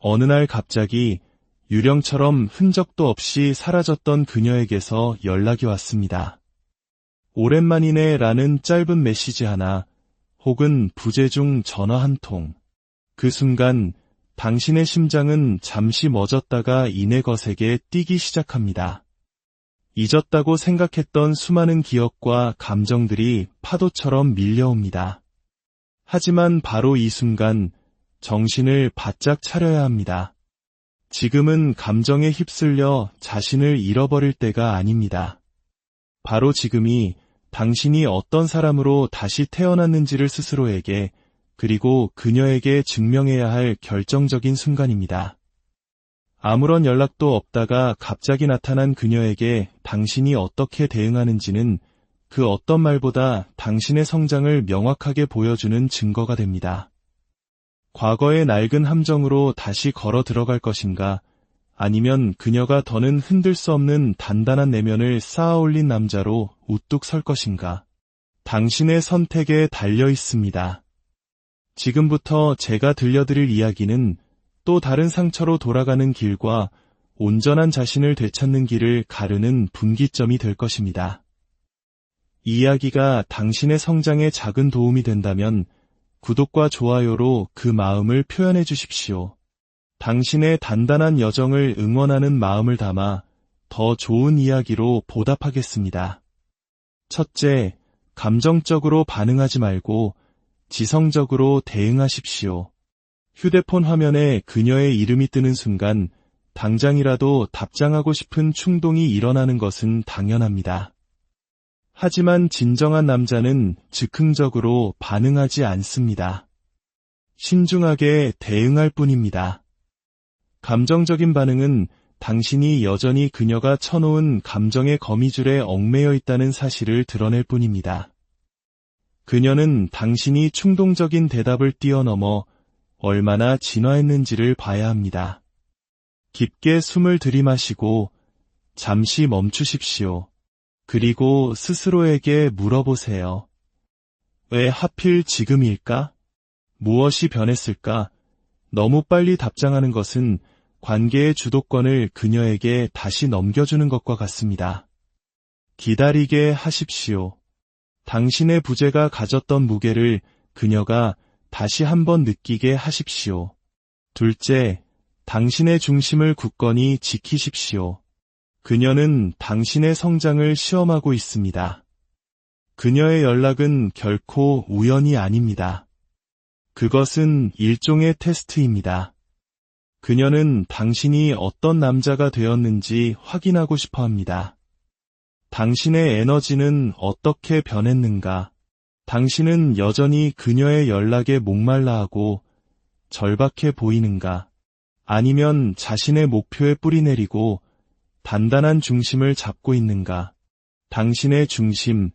어느 날 갑자기 유령처럼 흔적도 없이 사라졌던 그녀에게서 연락이 왔습니다. 오랜만이네 라는 짧은 메시지 하나, 혹은 부재 중 전화 한 통. 그 순간 당신의 심장은 잠시 멎었다가 이내 거세게 뛰기 시작합니다. 잊었다고 생각했던 수많은 기억과 감정들이 파도처럼 밀려옵니다. 하지만 바로 이 순간 정신을 바짝 차려야 합니다. 지금은 감정에 휩쓸려 자신을 잃어버릴 때가 아닙니다. 바로 지금이 당신이 어떤 사람으로 다시 태어났는지를 스스로에게, 그리고 그녀에게 증명해야 할 결정적인 순간입니다. 아무런 연락도 없다가 갑자기 나타난 그녀에게 당신이 어떻게 대응하는지는 그 어떤 말보다 당신의 성장을 명확하게 보여주는 증거가 됩니다. 과거의 낡은 함정으로 다시 걸어 들어갈 것인가, 아니면 그녀가 더는 흔들 수 없는 단단한 내면을 쌓아 올린 남자로 우뚝 설 것인가. 당신의 선택에 달려 있습니다. 지금부터 제가 들려드릴 이야기는 또 다른 상처로 돌아가는 길과 온전한 자신을 되찾는 길을 가르는 분기점이 될 것입니다. 이 이야기가 당신의 성장에 작은 도움이 된다면 구독과 좋아요로 그 마음을 표현해 주십시오. 당신의 단단한 여정을 응원하는 마음을 담아 더 좋은 이야기로 보답하겠습니다. 첫째, 감정적으로 반응하지 말고 지성적으로 대응하십시오. 휴대폰 화면에 그녀의 이름이 뜨는 순간 당장이라도 답장하고 싶은 충동이 일어나는 것은 당연합니다. 하지만 진정한 남자는 즉흥적으로 반응하지 않습니다. 신중하게 대응할 뿐입니다. 감정적인 반응은 당신이 여전히 그녀가 쳐놓은 감정의 거미줄에 얽매여 있다는 사실을 드러낼 뿐입니다. 그녀는 당신이 충동적인 대답을 뛰어넘어 얼마나 진화했는지를 봐야 합니다. 깊게 숨을 들이마시고 잠시 멈추십시오. 그리고 스스로에게 물어보세요. 왜 하필 지금일까? 무엇이 변했을까? 너무 빨리 답장하는 것은 관계의 주도권을 그녀에게 다시 넘겨주는 것과 같습니다. 기다리게 하십시오. 당신의 부재가 가졌던 무게를 그녀가 다시 한번 느끼게 하십시오. 둘째, 당신의 중심을 굳건히 지키십시오. 그녀는 당신의 성장을 시험하고 있습니다. 그녀의 연락은 결코 우연이 아닙니다. 그것은 일종의 테스트입니다. 그녀는 당신이 어떤 남자가 되었는지 확인하고 싶어 합니다. 당신의 에너지는 어떻게 변했는가? 당신은 여전히 그녀의 연락에 목말라하고 절박해 보이는가? 아니면 자신의 목표에 뿌리 내리고 단단한 중심을 잡고 있는가? 당신의 중심,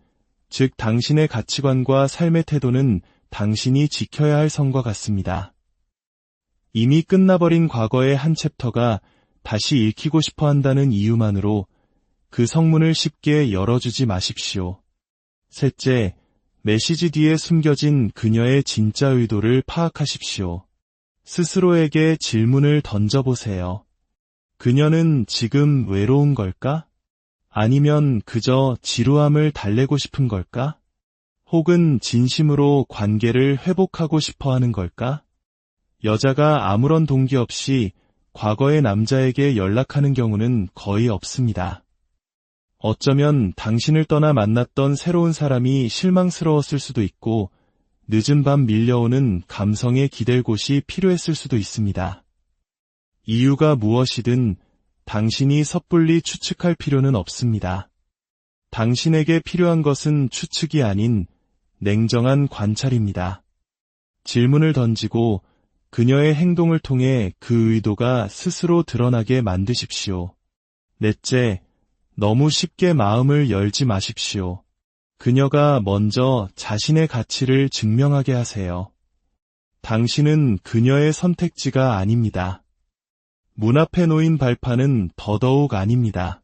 즉 당신의 가치관과 삶의 태도는 당신이 지켜야 할 선과 같습니다. 이미 끝나버린 과거의 한 챕터가 다시 읽히고 싶어 한다는 이유만으로 그 성문을 쉽게 열어주지 마십시오. 셋째, 메시지 뒤에 숨겨진 그녀의 진짜 의도를 파악하십시오. 스스로에게 질문을 던져보세요. 그녀는 지금 외로운 걸까? 아니면 그저 지루함을 달래고 싶은 걸까? 혹은 진심으로 관계를 회복하고 싶어 하는 걸까? 여자가 아무런 동기 없이 과거의 남자에게 연락하는 경우는 거의 없습니다. 어쩌면 당신을 떠나 만났던 새로운 사람이 실망스러웠을 수도 있고, 늦은 밤 밀려오는 감성에 기댈 곳이 필요했을 수도 있습니다. 이유가 무엇이든 당신이 섣불리 추측할 필요는 없습니다. 당신에게 필요한 것은 추측이 아닌 냉정한 관찰입니다. 질문을 던지고 그녀의 행동을 통해 그 의도가 스스로 드러나게 만드십시오. 넷째, 너무 쉽게 마음을 열지 마십시오. 그녀가 먼저 자신의 가치를 증명하게 하세요. 당신은 그녀의 선택지가 아닙니다. 문 앞에 놓인 발판은 더더욱 아닙니다.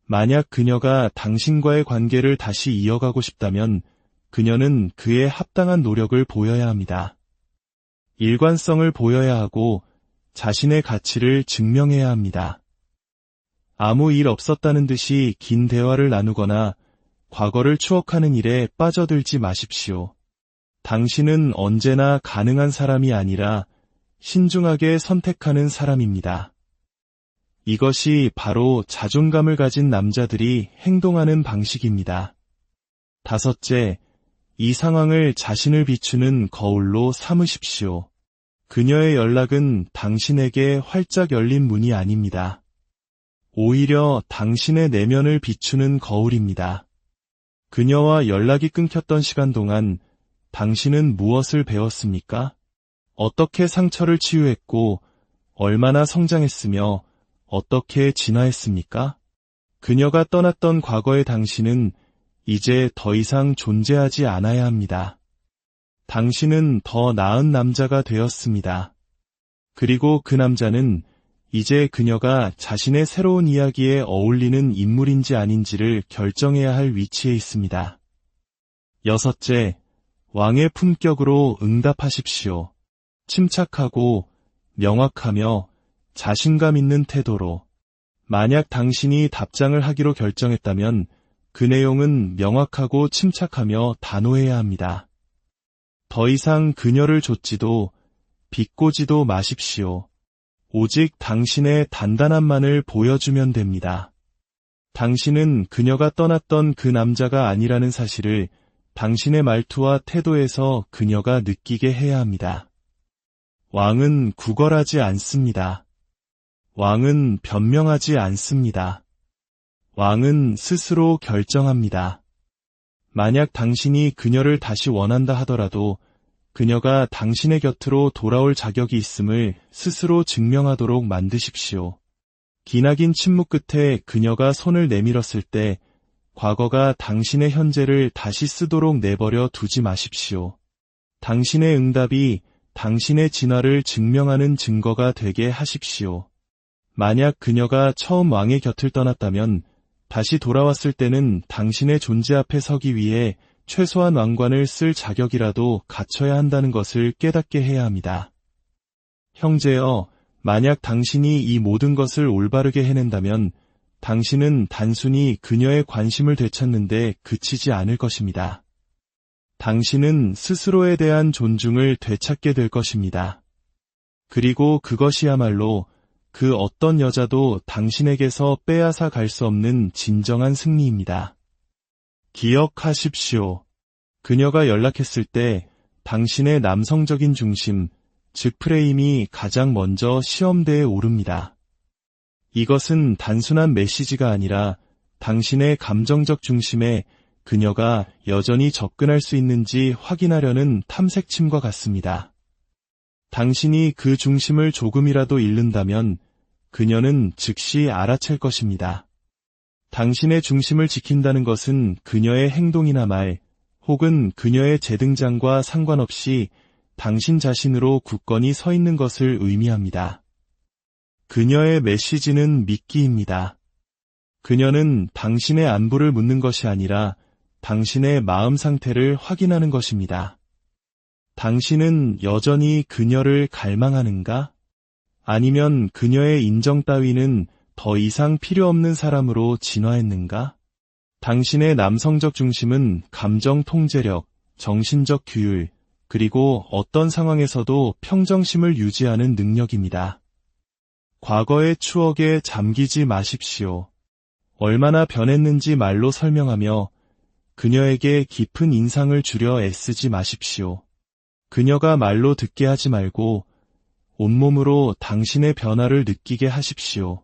만약 그녀가 당신과의 관계를 다시 이어가고 싶다면 그녀는 그에 합당한 노력을 보여야 합니다. 일관성을 보여야 하고 자신의 가치를 증명해야 합니다. 아무 일 없었다는 듯이 긴 대화를 나누거나 과거를 추억하는 일에 빠져들지 마십시오. 당신은 언제나 가능한 사람이 아니라 신중하게 선택하는 사람입니다. 이것이 바로 자존감을 가진 남자들이 행동하는 방식입니다. 다섯째, 이 상황을 자신을 비추는 거울로 삼으십시오. 그녀의 연락은 당신에게 활짝 열린 문이 아닙니다. 오히려 당신의 내면을 비추는 거울입니다. 그녀와 연락이 끊겼던 시간 동안 당신은 무엇을 배웠습니까? 어떻게 상처를 치유했고 얼마나 성장했으며 어떻게 진화했습니까? 그녀가 떠났던 과거의 당신은 이제 더 이상 존재하지 않아야 합니다. 당신은 더 나은 남자가 되었습니다. 그리고 그 남자는 이제 그녀가 자신의 새로운 이야기에 어울리는 인물인지 아닌지를 결정해야 할 위치에 있습니다. 여섯째, 왕의 품격으로 응답하십시오. 침착하고 명확하며 자신감 있는 태도로. 만약 당신이 답장을 하기로 결정했다면 그 내용은 명확하고 침착하며 단호해야 합니다. 더 이상 그녀를 좇지도 비꼬지도 마십시오. 오직 당신의 단단함만을 보여주면 됩니다. 당신은 그녀가 떠났던 그 남자가 아니라는 사실을 당신의 말투와 태도에서 그녀가 느끼게 해야 합니다. 왕은 구걸하지 않습니다. 왕은 변명하지 않습니다. 왕은 스스로 결정합니다. 만약 당신이 그녀를 다시 원한다 하더라도 그녀가 당신의 곁으로 돌아올 자격이 있음을 스스로 증명하도록 만드십시오. 기나긴 침묵 끝에 그녀가 손을 내밀었을 때 과거가 당신의 현재를 다시 쓰도록 내버려 두지 마십시오. 당신의 응답이 당신의 진화를 증명하는 증거가 되게 하십시오. 만약 그녀가 처음 왕의 곁을 떠났다면 다시 돌아왔을 때는 당신의 존재 앞에 서기 위해 최소한 왕관을 쓸 자격이라도 갖춰야 한다는 것을 깨닫게 해야 합니다. 형제여, 만약 당신이 이 모든 것을 올바르게 해낸다면 당신은 단순히 그녀의 관심을 되찾는데 그치지 않을 것입니다. 당신은 스스로에 대한 존중을 되찾게 될 것입니다. 그리고 그것이야말로 그 어떤 여자도 당신에게서 빼앗아 갈 수 없는 진정한 승리입니다. 기억하십시오. 그녀가 연락했을 때 당신의 남성적인 중심, 즉 프레임이 가장 먼저 시험대에 오릅니다. 이것은 단순한 메시지가 아니라 당신의 감정적 중심에 그녀가 여전히 접근할 수 있는지 확인하려는 탐색침과 같습니다. 당신이 그 중심을 조금이라도 잃는다면 그녀는 즉시 알아챌 것입니다. 당신의 중심을 지킨다는 것은 그녀의 행동이나 말, 혹은 그녀의 재등장과 상관없이 당신 자신으로 굳건히 서 있는 것을 의미합니다. 그녀의 메시지는 미끼입니다. 그녀는 당신의 안부를 묻는 것이 아니라 당신의 마음 상태를 확인하는 것입니다. 당신은 여전히 그녀를 갈망하는가? 아니면 그녀의 인정 따위는 더 이상 필요 없는 사람으로 진화했는가? 당신의 남성적 중심은 감정 통제력, 정신적 규율, 그리고 어떤 상황에서도 평정심을 유지하는 능력입니다. 과거의 추억에 잠기지 마십시오. 얼마나 변했는지 말로 설명하며 그녀에게 깊은 인상을 주려 애쓰지 마십시오. 그녀가 말로 듣게 하지 말고 온몸으로 당신의 변화를 느끼게 하십시오.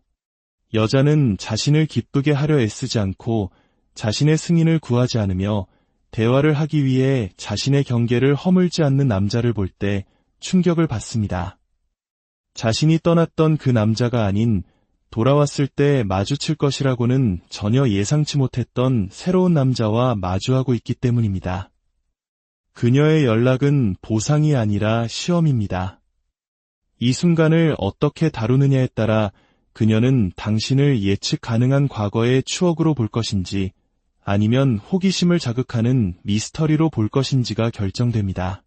여자는 자신을 기쁘게 하려 애쓰지 않고 자신의 승인을 구하지 않으며 대화를 하기 위해 자신의 경계를 허물지 않는 남자를 볼 때 충격을 받습니다. 자신이 떠났던 그 남자가 아닌 돌아왔을 때 마주칠 것이라고는 전혀 예상치 못했던 새로운 남자와 마주하고 있기 때문입니다. 그녀의 연락은 보상이 아니라 시험입니다. 이 순간을 어떻게 다루느냐에 따라 그녀는 당신을 예측 가능한 과거의 추억으로 볼 것인지 아니면 호기심을 자극하는 미스터리로 볼 것인지가 결정됩니다.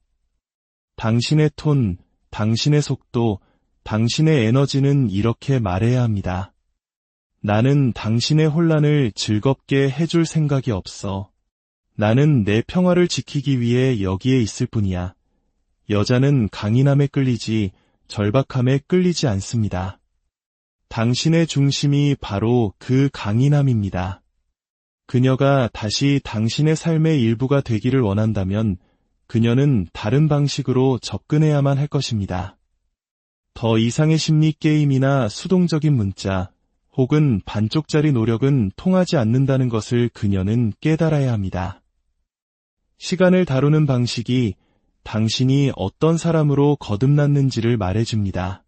당신의 톤, 당신의 속도, 당신의 에너지는 이렇게 말해야 합니다. 나는 당신의 혼란을 즐겁게 해줄 생각이 없어. 나는 내 평화를 지키기 위해 여기에 있을 뿐이야. 여자는 강인함에 끌리지 절박함에 끌리지 않습니다. 당신의 중심이 바로 그 강인함입니다. 그녀가 다시 당신의 삶의 일부가 되기를 원한다면 그녀는 다른 방식으로 접근해야만 할 것입니다. 더 이상의 심리 게임이나 수동적인 문자 혹은 반쪽짜리 노력은 통하지 않는다는 것을 그녀는 깨달아야 합니다. 시간을 다루는 방식이 당신이 어떤 사람으로 거듭났는지를 말해줍니다.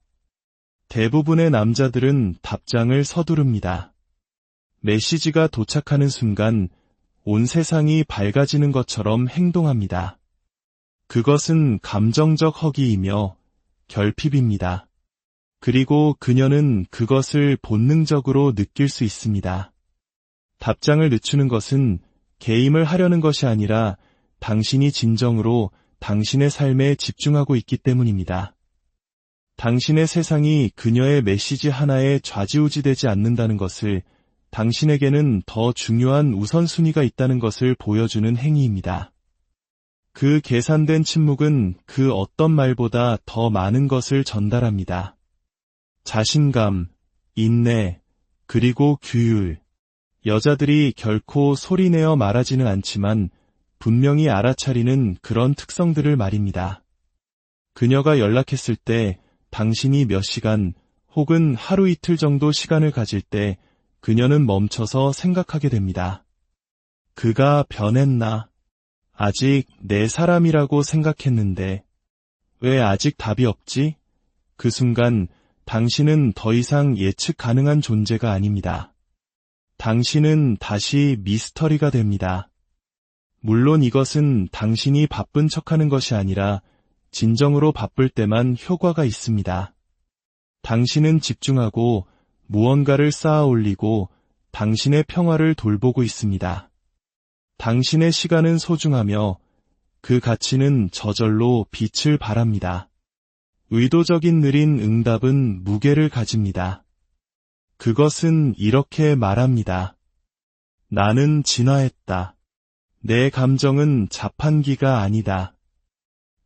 대부분의 남자들은 답장을 서두릅니다. 메시지가 도착하는 순간 온 세상이 밝아지는 것처럼 행동합니다. 그것은 감정적 허기이며 결핍입니다. 그리고 그녀는 그것을 본능적으로 느낄 수 있습니다. 답장을 늦추는 것은 게임을 하려는 것이 아니라 당신이 진정으로 당신의 삶에 집중하고 있기 때문입니다. 당신의 세상이 그녀의 메시지 하나에 좌지우지되지 않는다는 것을, 당신에게는 더 중요한 우선순위가 있다는 것을 보여주는 행위입니다. 그 계산된 침묵은 그 어떤 말보다 더 많은 것을 전달합니다. 자신감, 인내, 그리고 규율. 여자들이 결코 소리내어 말하지는 않지만 분명히 알아차리는 그런 특성들을 말입니다. 그녀가 연락했을 때 당신이 몇 시간 혹은 하루 이틀 정도 시간을 가질 때 그녀는 멈춰서 생각하게 됩니다. 그가 변했나? 아직 내 사람이라고 생각했는데 왜 아직 답이 없지? 그 순간 당신은 더 이상 예측 가능한 존재가 아닙니다. 당신은 다시 미스터리가 됩니다. 물론 이것은 당신이 바쁜 척하는 것이 아니라 진정으로 바쁠 때만 효과가 있습니다. 당신은 집중하고 무언가를 쌓아 올리고 당신의 평화를 돌보고 있습니다. 당신의 시간은 소중하며 그 가치는 저절로 빛을 발합니다. 의도적인 느린 응답은 무게를 가집니다. 그것은 이렇게 말합니다. 나는 진화했다. 내 감정은 자판기가 아니다.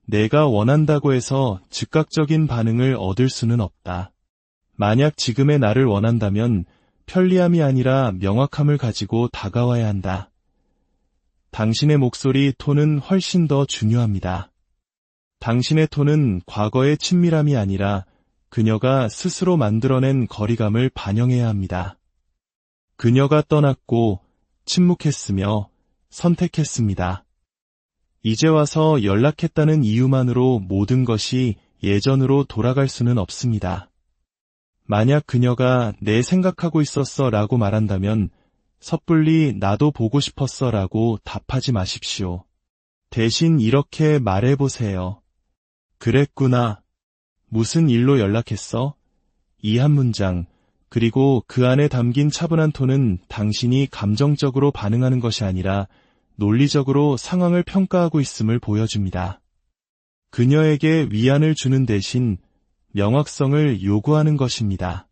내가 원한다고 해서 즉각적인 반응을 얻을 수는 없다. 만약 지금의 나를 원한다면 편리함이 아니라 명확함을 가지고 다가와야 한다. 당신의 목소리 톤은 훨씬 더 중요합니다. 당신의 톤은 과거의 친밀함이 아니라 그녀가 스스로 만들어낸 거리감을 반영해야 합니다. 그녀가 떠났고 침묵했으며 선택했습니다. 이제 와서 연락했다는 이유만으로 모든 것이 예전으로 돌아갈 수는 없습니다. 만약 그녀가 내 생각하고 있었어 라고 말한다면 섣불리 나도 보고 싶었어 라고 답하지 마십시오. 대신 이렇게 말해보세요. 그랬구나. 무슨 일로 연락했어? 이 한 문장, 그리고 그 안에 담긴 차분한 톤은 당신이 감정적으로 반응하는 것이 아니라 논리적으로 상황을 평가하고 있음을 보여줍니다. 그녀에게 위안을 주는 대신 명확성을 요구하는 것입니다.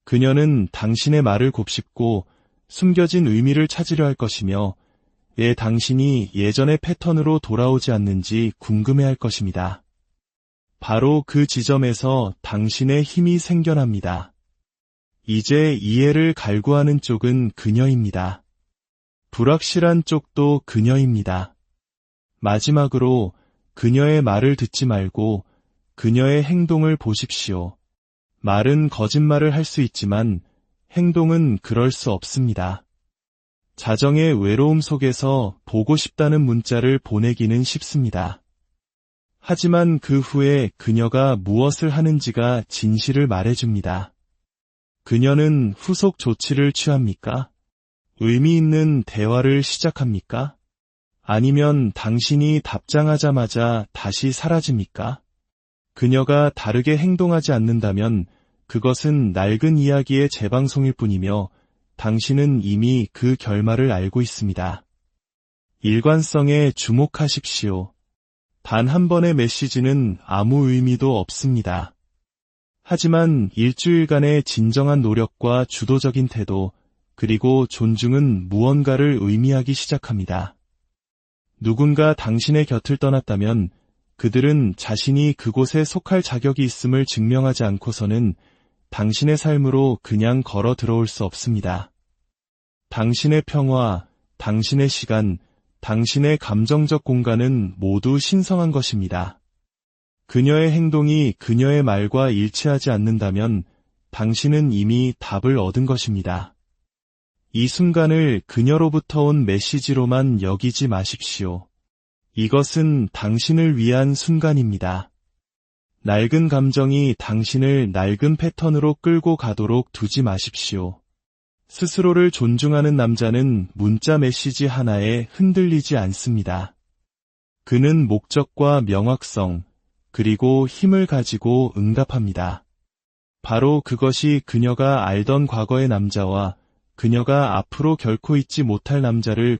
그녀는 당신의 말을 곱씹고 숨겨진 의미를 찾으려 할 것이며 왜 당신이 예전의 패턴으로 돌아오지 않는지 궁금해할 것입니다. 바로 그 지점에서 당신의 힘이 생겨납니다. 이제 이해를 갈구하는 쪽은 그녀입니다. 불확실한 쪽도 그녀입니다. 마지막으로 그녀의 말을 듣지 말고 그녀의 행동을 보십시오. 말은 거짓말을 할 수 있지만 행동은 그럴 수 없습니다. 자정의 외로움 속에서 보고 싶다는 문자를 보내기는 쉽습니다. 하지만 그 후에 그녀가 무엇을 하는지가 진실을 말해줍니다. 그녀는 후속 조치를 취합니까? 의미 있는 대화를 시작합니까? 아니면 당신이 답장하자마자 다시 사라집니까? 그녀가 다르게 행동하지 않는다면 그것은 낡은 이야기의 재방송일 뿐이며 당신은 이미 그 결말을 알고 있습니다. 일관성에 주목하십시오. 단 한 번의 메시지는 아무 의미도 없습니다. 하지만 일주일간의 진정한 노력과 주도적인 태도, 그리고 존중은 무언가를 의미하기 시작합니다. 누군가 당신의 곁을 떠났다면 그들은 자신이 그곳에 속할 자격이 있음을 증명하지 않고서는 당신의 삶으로 그냥 걸어 들어올 수 없습니다. 당신의 평화, 당신의 시간, 당신의 감정적 공간은 모두 신성한 것입니다. 그녀의 행동이 그녀의 말과 일치하지 않는다면 당신은 이미 답을 얻은 것입니다. 이 순간을 그녀로부터 온 메시지로만 여기지 마십시오. 이것은 당신을 위한 순간입니다. 낡은 감정이 당신을 낡은 패턴으로 끌고 가도록 두지 마십시오. 스스로를 존중하는 남자는 문자 메시지 하나에 흔들리지 않습니다. 그는 목적과 명확성, 그리고 힘을 가지고 응답합니다. 바로 그것이 그녀가 알던 과거의 남자와 그녀가 앞으로 결코 잊지 못할 남자를